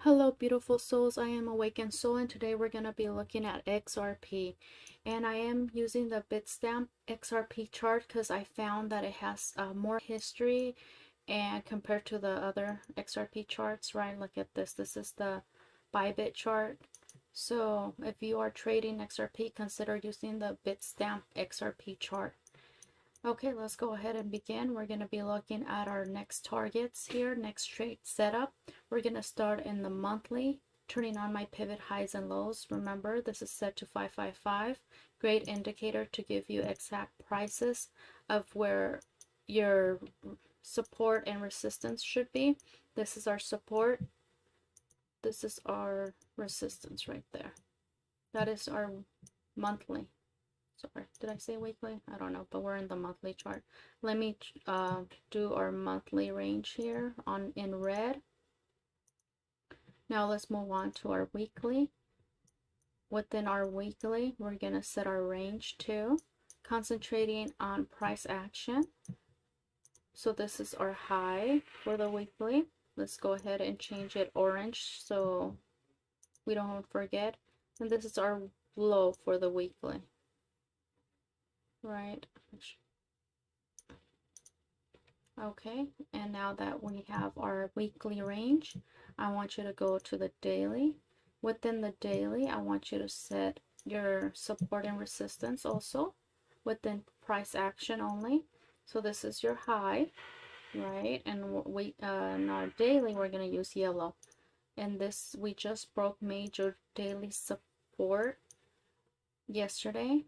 Hello beautiful souls, I am Awakened Soul and today we're going to be looking at XRP, and I am using the Bitstamp XRP chart because I found that it has more history and compared to the other XRP charts, right? Look at this. This is the Bybit chart. So if you are trading XRP, consider using the Bitstamp XRP chart. Okay, let's go ahead and begin. We're going to be looking at our next targets here, next trade setup. We're going to start in the monthly, turning on my pivot highs and lows. Remember, this is set to 555. Great indicator to give you exact prices of where your support and resistance should be. This is our support. This is our resistance right there. That is our monthly. Sorry, did I say weekly? I don't know, but we're in the monthly chart. Let me do our monthly range here in red. Now let's move on to our weekly. Within our weekly, we're going to set our range to concentrating on price action. So this is our high for the weekly. Let's go ahead and change it orange so we don't forget. And this is our low for the weekly. Right. Okay, and now that we have our weekly range, I want you to go to the daily. Within the daily, I want you to set your support and resistance also within price action only. So this is your high, right? And in our daily, we're going to use yellow. And this, we just broke major daily support yesterday.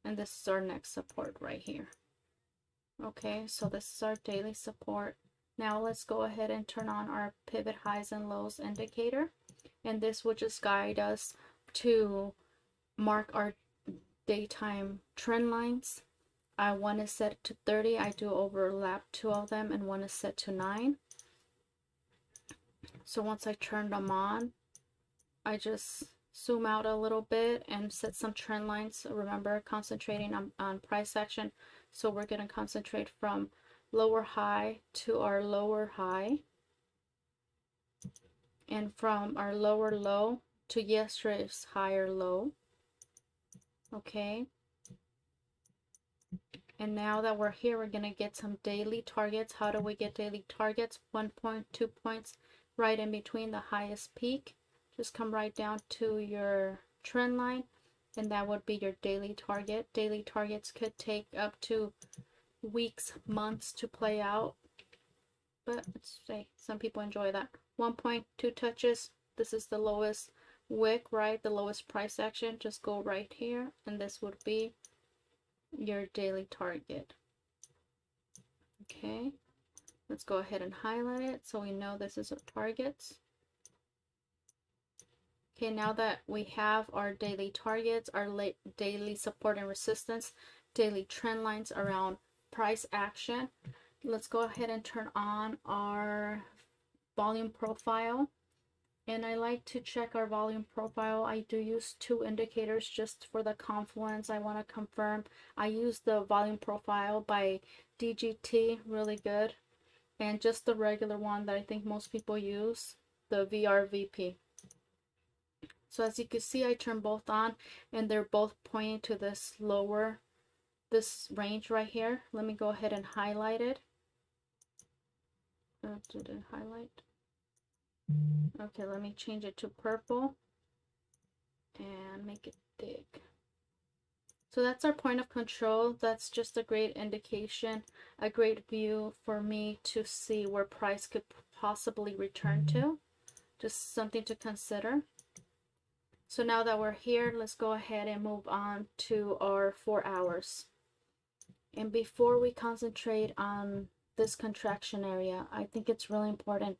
And this is our next support right here. Okay, so this is our daily support. Now let's go ahead and turn on our pivot highs and lows indicator. And this will just guide us to mark our daytime trend lines. One is set to 30. I do overlap two of them, and one is set to 9. So once I turn them on, I just zoom out a little bit and set some trend lines. Remember, concentrating on price action. So we're going to concentrate from lower high to our lower high, and from our lower low to yesterday's higher low. Okay, and now that we're here, we're going to get some daily targets. How do we get daily targets? 1 point, 2 points right in between the highest peak. Just come right down to your trend line, and that would be your daily target. Daily targets could take up to weeks, months to play out, but let's say some people enjoy that. 1 point, 2 touches. This is the lowest wick, right? The lowest price action. Just go right here, and this would be your daily target. Okay, let's go ahead and highlight it so we know this is our targets. Okay, now that we have our daily targets, our daily support and resistance, daily trend lines around price action, let's go ahead and turn on our volume profile. And I like to check our volume profile. I do use 2 indicators just for the confluence. I want to confirm. I use the volume profile by DGT, really good, and just the regular one that I think most people use, the VRVP. So as you can see, I turn both on, and they're both pointing to this range right here. Let me go ahead and highlight it. Did it highlight? Okay, let me change it to purple and make it big. So that's our point of control. That's just a great indication, a great view for me to see where price could possibly return to. Just something to consider. So now that we're here, let's go ahead and move on to our 4 hours. And before we concentrate on this contraction area, I think it's really important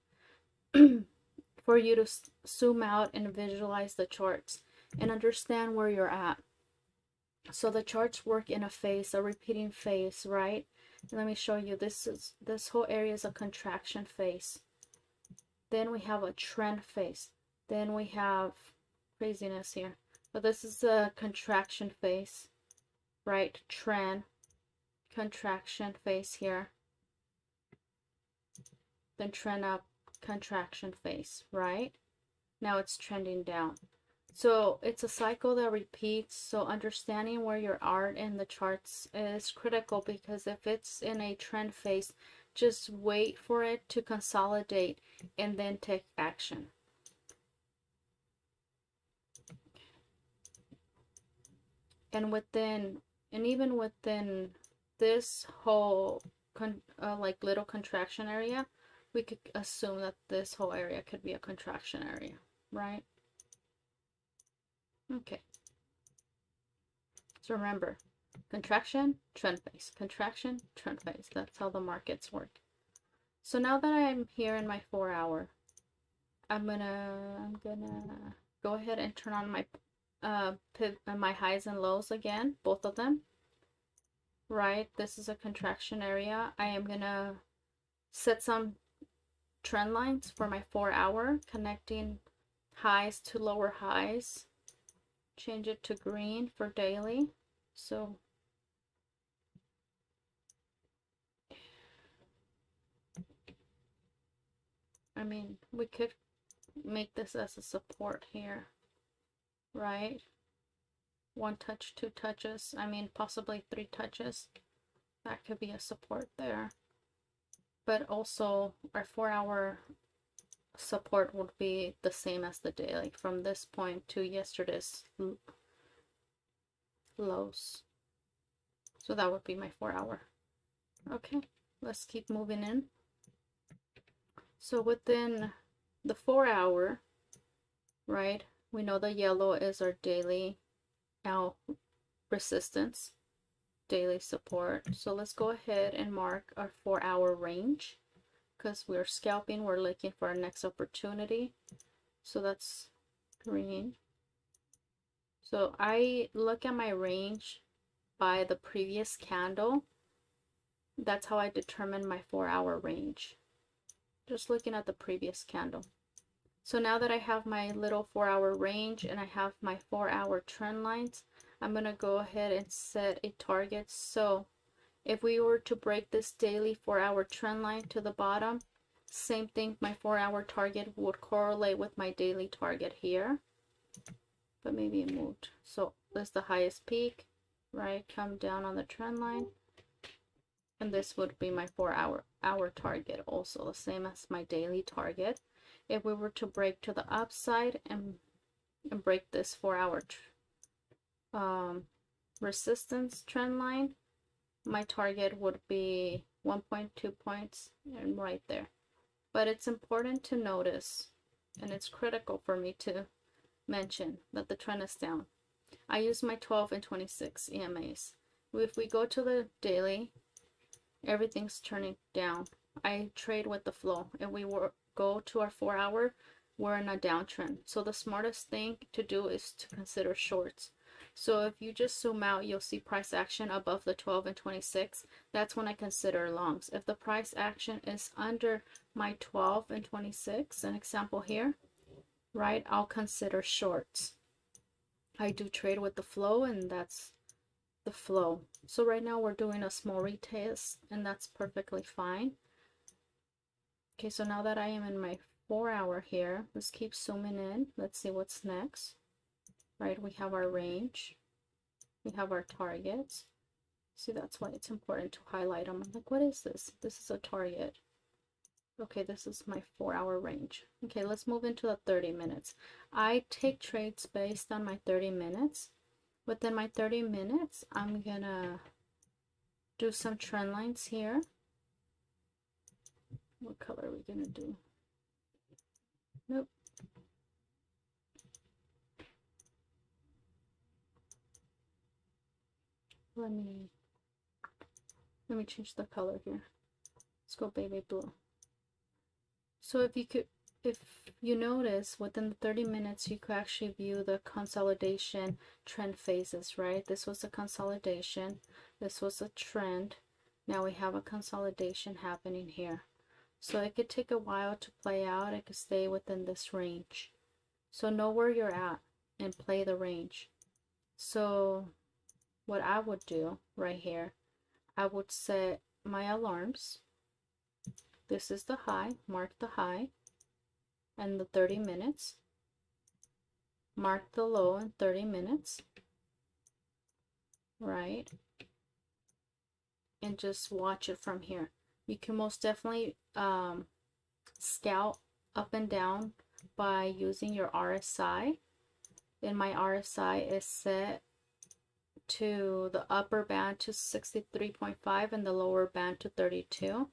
for you to zoom out and visualize the charts and understand where you're at. So the charts work in a phase, a repeating phase, right? Let me show you. This whole area is a contraction phase. Then we have a trend phase. Then we have craziness here, but this is a contraction phase, right? Trend, contraction phase here, then trend up, contraction phase, right? Now it's trending down. So it's a cycle that repeats. So understanding where your art in the charts is critical, because if it's in a trend phase, just wait for it to consolidate and then take action. And even within this whole like little contraction area, we could assume that this whole area could be a contraction area, right? Okay. So remember, contraction, trend phase, contraction, trend phase. That's how the markets work. So now that I'm here in my 4 hour, I'm gonna go ahead and turn on my my highs and lows again, both of them. Right, this is a contraction area. I am gonna set some trend lines for my 4 hour, connecting highs to lower highs. Change it to green for daily. So I mean, we could make this as a support here, right? 1 touch, 2 touches, I mean possibly 3 touches. That could be a support there. But also our 4 hour support would be the same as the daily from this point to yesterday's lows. So that would be my 4 hour. Okay, let's keep moving in. So within the 4 hour, right, we know the yellow is our daily now resistance, daily support. So let's go ahead and mark our 4 hour range, because we're scalping, we're looking for our next opportunity. So that's green. So I look at my range by the previous candle. That's how I determine my 4 hour range, just looking at the previous candle. So now that I have my little 4 hour range and I have my 4 hour trend lines, I'm going to go ahead and set a target. So if we were to break this daily 4 hour trend line to the bottom, same thing, my 4 hour target would correlate with my daily target here. But maybe it moved. So this is the highest peak, right? Come down on the trend line. And this would be my 4 hour target, also the same as my daily target. If we were to break to the upside and break this 4 hour resistance trend line, my target would be 1.2 points and right there. But it's important to notice, and it's critical for me to mention, that the trend is down. I use my 12 and 26 EMAs. If we go to the daily, everything's turning down. I trade with the flow. If we go to our 4 hour, we're in a downtrend. So the smartest thing to do is to consider shorts. So if you just zoom out, you'll see price action above the 12 and 26. That's when I consider longs. If the price action is under my 12 and 26, an example here, right, I'll consider shorts. I do trade with the flow, and that's the flow. So right now we're doing a small retest, and that's perfectly fine. Okay, so now that I am in my 4 hour here, let's keep zooming in. Let's see what's next. Right, we have our range, we have our targets. See, that's why it's important to highlight them. I'm like, what is this? This is a target. Okay, this is my 4 hour range. Okay, let's move into the 30 minutes. I take trades based on my 30 minutes. Within my 30 minutes, I'm gonna do some trend lines here. What color are we gonna do? Nope. Let me change the color here. Let's go baby blue. So if you notice, within the 30 minutes, you could actually view the consolidation trend phases, right? This was a consolidation. This was a trend. Now we have a consolidation happening here. So it could take a while to play out. It could stay within this range. So know where you're at and play the range. So what I would do right here, I would set my alarms. This is the high, mark the high. and the 30 minutes. Mark the low in 30 minutes, right? And just watch it from here. You can most definitely scout up and down by using your RSI. And my RSI is set to the upper band to 63.5 and the lower band to 32.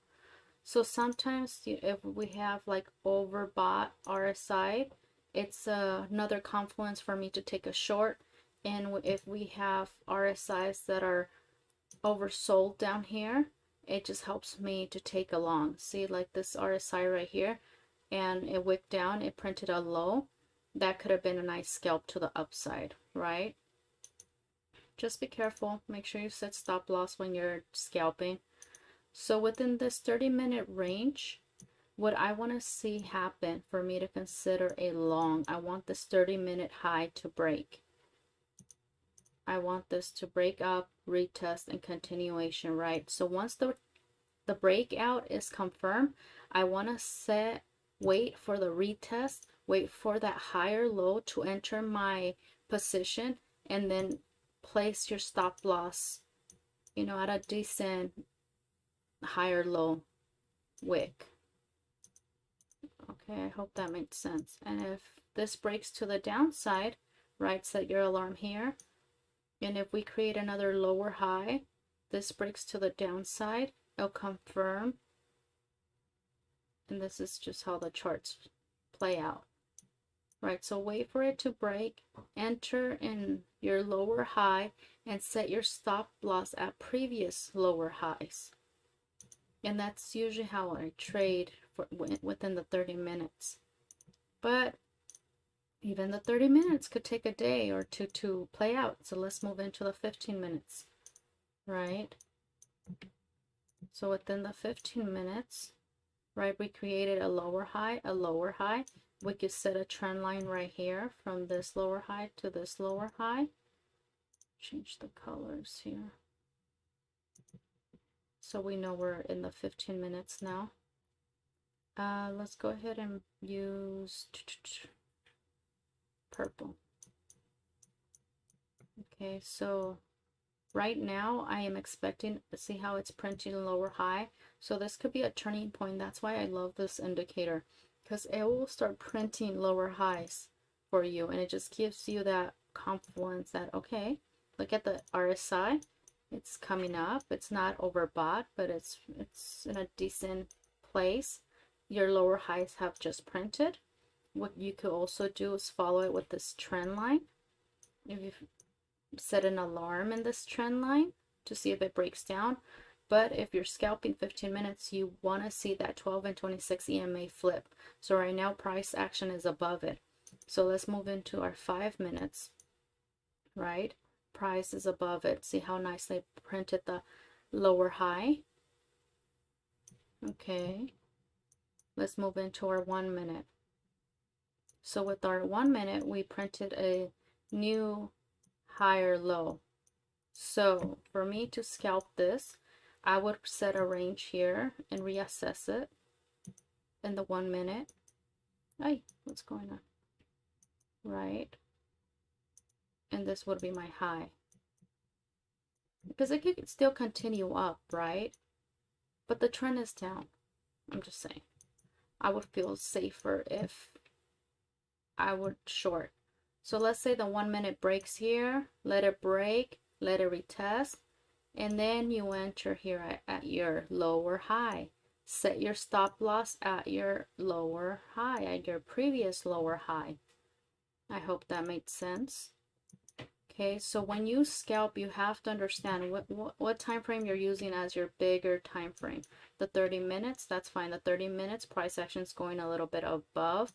So sometimes if we have like overbought RSI, it's another confluence for me to take a short. And if we have RSIs that are oversold down here, it just helps me to take a long. See, like this RSI right here, and it wicked down, it printed a low. That could have been a nice scalp to the upside, right? Just be careful. Make sure you set stop loss when you're scalping. So within this 30-minute range, what I want to see happen for me to consider a long, I want this 30-minute high to break. I want this to break up, retest, and continuation, right? So once the breakout is confirmed, I want to wait for the retest, wait for that higher low to enter my position, and then place your stop loss, you know, at a decent higher low wick. Okay, I hope that makes sense. And if this breaks to the downside, right, set your alarm here. And if we create another lower high, this breaks to the downside, it'll confirm. And this is just how the charts play out. Right, so wait for it to break, enter in your lower high, and set your stop loss at previous lower highs. And that's usually how I trade within the 30 minutes. But even the 30 minutes could take a day or two to play out. So let's move into the 15 minutes, right? So within the 15 minutes, right, we created a lower high, a lower high. We could set a trend line right here from this lower high to this lower high. Change the colors here. So we know we're in the 15 minutes now. Let's go ahead and use purple. Okay, so right now I am expecting to see how it's printing lower high. So this could be a turning point. That's why I love this indicator, because it will start printing lower highs for you, and it just gives you that confluence that, okay, look at the RSI, it's coming up, it's not overbought, but it's in a decent place. Your lower highs have just printed. What you could also do is follow it with this trend line. If you set an alarm in this trend line to see if it breaks down. But if you're scalping 15 minutes, you want to see that 12 and 26 EMA flip. So right now price action is above it. So let's move into our 5 minutes, right? Price is above it. See how nicely printed the lower high? Okay. Let's move into our 1 minute. So with our 1 minute, we printed a new higher low. So for me to scalp this, I would set a range here and reassess it in the 1 minute. Hey, what's going on? Right. And this would be my high. Because it could still continue up, right? But the trend is down. I'm just saying. I would feel safer if I would short. So let's say the 1 minute breaks here. Let it break. Let it retest. And then you enter here at your lower high. Set your stop loss at your lower high, at your previous lower high. I hope that made sense. Okay, so when you scalp, you have to understand what time frame you're using as your bigger time frame. The 30 minutes, that's fine. The 30 minutes price action is going a little bit above.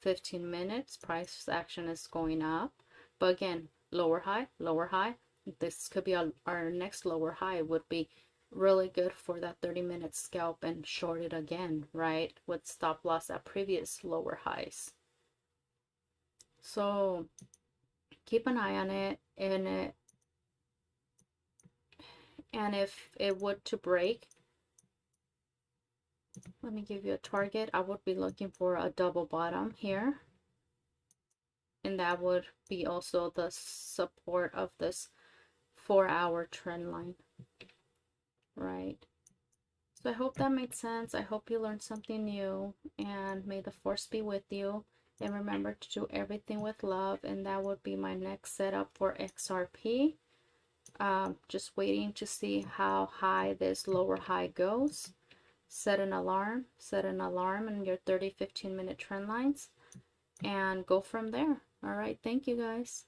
15 minutes price action is going up. But again, lower high, lower high. This could be our next lower high. Would be really good for that 30-minute scalp and short it again, right? With stop loss at previous lower highs. So keep an eye on it, and if it would to break, Let me give you a target. I would be looking for a double bottom here, and that would be also the support of this 4-hour trend line, right? So I hope that made sense. I hope you learned something new, and may the force be with you. And remember to do everything with love, and that would be my next setup for XRP. Just waiting to see how high this lower high goes. Set an alarm in your 30-15 minute trend lines, and go from there. All right, thank you guys.